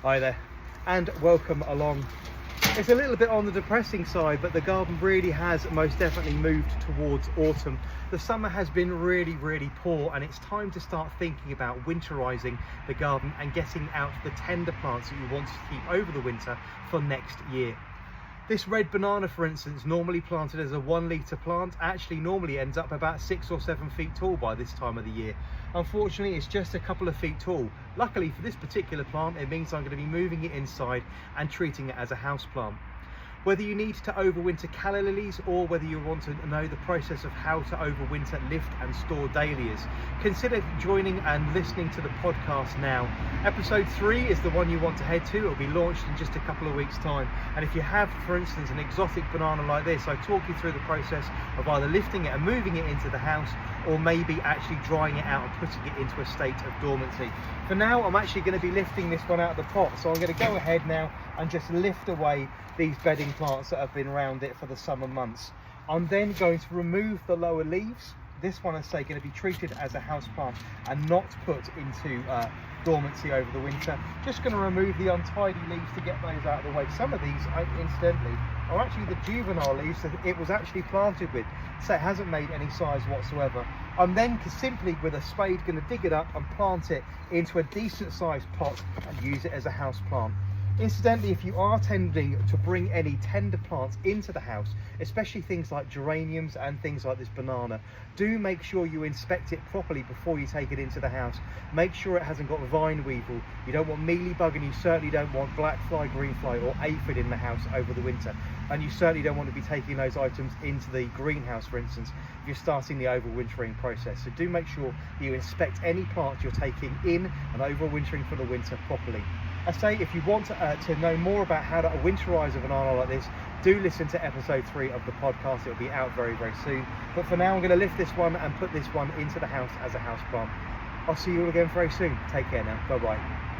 Hi there, and welcome along. It's a little bit on the depressing side, but the garden really has most definitely moved towards autumn. The summer has been really poor, and it's time to start thinking about winterizing the garden and getting out the tender plants that you want to keep over the winter for next year. This red banana, for instance, normally planted as a 1 litre plant, actually normally ends up about 6 or 7 feet tall by this time of the year. Unfortunately, it's just a couple of feet tall. Luckily for this particular plant, it means I'm going to be moving it inside and treating it as a house plant. Whether you need to overwinter calla lilies or whether you want to know the process of how to overwinter, lift and store dahlias, consider joining and listening to the podcast now. Episode 3 is the one you want to head to. It will be launched in just a couple of weeks' time. And if you have, for instance, an exotic banana like this, I talk you through the process of either lifting it and moving it into the house, or maybe actually drying it out and putting it into a state of dormancy. For now, I'm actually going to be lifting this one out of the pot. So I'm going to go ahead now and just lift away these bedding plants that have been around it for the summer months. I'm then going to remove the lower leaves. This one, I say, going to be treated as a house plant and not put into dormancy over the winter. Just going to remove the untidy leaves to get those out of the way. Some of these, incidentally, are actually the juvenile leaves that it was actually planted with, so it hasn't made any size whatsoever. I'm then simply with a spade going to dig it up and plant it into a decent sized pot and use it as a house plant. Incidentally, if you are tending to bring any tender plants into the house, especially things like geraniums and things like this banana, do make sure you inspect it properly before you take it into the house. Make sure it hasn't got vine weevil. You don't want mealy bug, and you certainly don't want black fly, green fly or aphid in the house over the winter. And you certainly don't want to be taking those items into the greenhouse, for instance, if you're starting the overwintering process. So do make sure you inspect any plants you're taking in and overwintering for the winter properly. I say, if you want to know more about how to winterize a banana like this, do listen to episode 3 of the podcast. It'll be out very soon. But for now, I'm going to lift this one and put this one into the house as a house plant. I'll see you all again very soon. Take care now. Bye bye.